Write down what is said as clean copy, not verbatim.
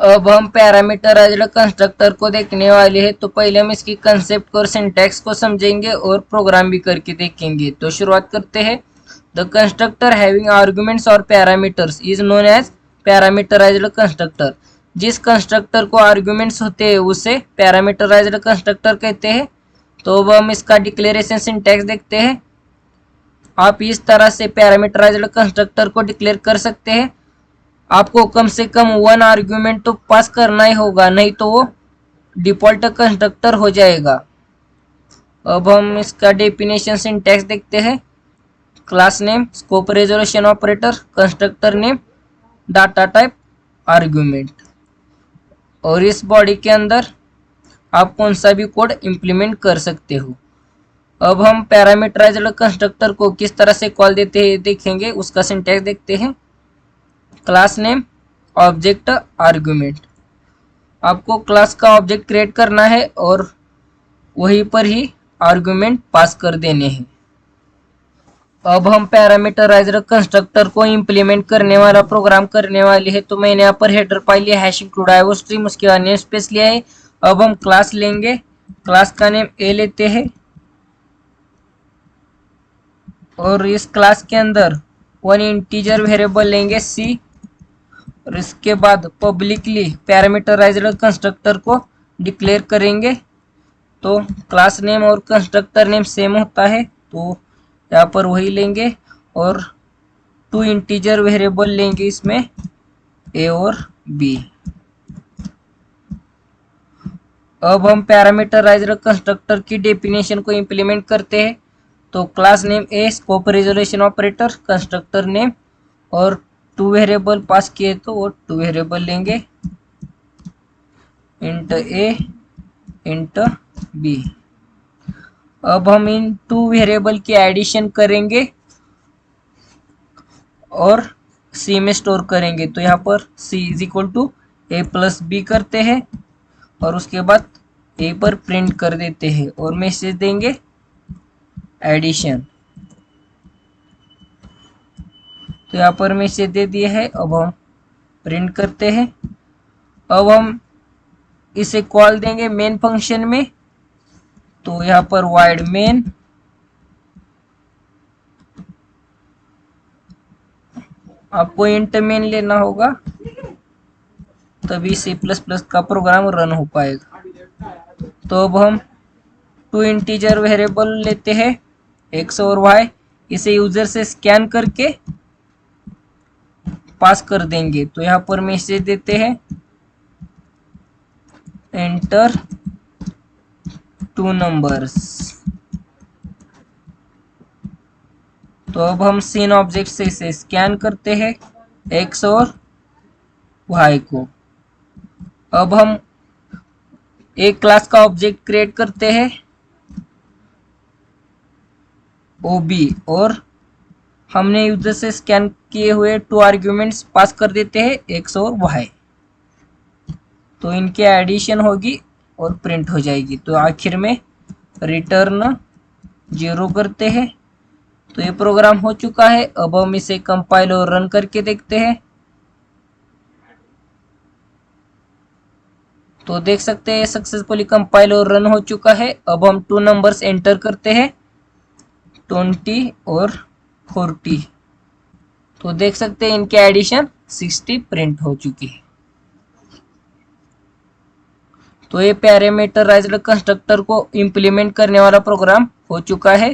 अब हम parameterized constructor को देखने वाले हैं। तो पहले हम इसकी कंसेप्ट और सिंटैक्स को समझेंगे और प्रोग्राम भी करके देखेंगे। तो शुरुआत करते हैं। द कंस्ट्रक्टर हैविंग आर्गुमेंट्स और parameters is known as parameterized constructor. जिस कंस्ट्रक्टर को आर्गुमेंट्स होते हैं उसे पैरामीटराइज्ड कंस्ट्रक्टर कहते हैं। तो अब हम इसका डिक्लेरेशन सिंटैक्स देखते हैं। आप इस तरह से पैरामीटराइज्ड कंस्ट्रक्टर को डिक्लेयर कर सकते हैं। आपको कम से कम 1 आर्ग्यूमेंट तो पास करना ही होगा, नहीं तो वो डिफॉल्ट कंस्ट्रक्टर हो जाएगा। अब हम इसका डेफिनेशन सिंटैक्स देखते हैं। Class name, scope resolution operator, constructor name, data type, argument. और इस बॉडी के अंदर आप कौन सा भी कोड इंप्लीमेंट कर सकते हो। अब हम पैरामीटराइज्ड कंस्ट्रक्टर को किस तरह से कॉल देते हैं देखेंगे। उसका सिंटैक्स देखते हैं। Class name, object, argument. आपको क्लास का ऑब्जेक्ट क्रिएट करना है और वहीं पर ही आर्गुमेंट पास कर देने हैं। अब हम पैरामीटराइज्ड कंस्ट्रक्टर को इंप्लीमेंट करने वाला प्रोग्राम करने वाले हैं। तो मैंने यहाँ पर हेडर फाइल लिया हैश इंक्लूड आईओ स्ट्रीम, उसके बाद नेम स्पेस लिया है। अब हम क्लास लेंगे, क्लास का नेम ए लेते हैं और इस क्लास के अंदर 1 इंटीजर वेरिएबल लेंगे सी और इसके बाद पब्लिकली पैरामीटराइज्ड कंस्ट्रक्टर को डिक्लेयर करेंगे। तो क्लास नेम और कंस्ट्रक्टर नेम सेम होता है तो यहाँ पर वही लेंगे और 2 इंटीजर वेरिएबल लेंगे इसमें ए और बी। अब हम पैरामीटराइज्ड कंस्ट्रक्टर की डेफिनेशन को इंप्लीमेंट करते हैं। तो class name A, scope resolution operator, constructor name और 2 वेरिएबल पास किए तो वो 2 वेरिएबल लेंगे इंट ए इंट बी। अब हम इन 2 वेरिएबल की एडिशन करेंगे और सी में स्टोर करेंगे। तो यहाँ पर C is equal to A plus B करते हैं और उसके बाद ए पर प्रिंट कर देते हैं और मैसेज देंगे एडिशन। तो यहाँ पर मैसेज दे दिए है। अब हम प्रिंट करते हैं। अब हम इसे कॉल देंगे मेन फंक्शन में। तो यहाँ पर वाइड मेन, आपको इंट मेन लेना होगा तभी C++ का प्रोग्राम रन हो पाएगा। तो अब हम 2 इंटीजर वेरिएबल लेते हैं x और y, इसे यूजर से स्कैन करके पास कर देंगे। तो यहाँ पर मैसेज देते हैं एंटर 2 नंबर्स। तो अब हम सीन ऑब्जेक्ट से इसे स्कैन करते हैं x और y को। अब हम एक क्लास का ऑब्जेक्ट क्रिएट करते हैं OB और हमने यूजर से स्कैन किए हुए 2 आर्ग्यूमेंट्स पास कर देते हैं x और y। तो इनकी एडिशन होगी और प्रिंट हो जाएगी। तो आखिर में रिटर्न 0 करते हैं। तो ये प्रोग्राम हो चुका है। अब हम इसे कंपाइल और रन करके देखते हैं। तो देख सकते हैं सक्सेसफुली कंपाइल और रन हो चुका है। अब हम 2 नंबर्स एंटर करते हैं 20 और 40। तो देख सकते हैं इनके एडिशन 60 प्रिंट हो चुकी है। तो ये पैरामीटराइज्ड कंस्ट्रक्टर को इंप्लीमेंट करने वाला प्रोग्राम हो चुका है।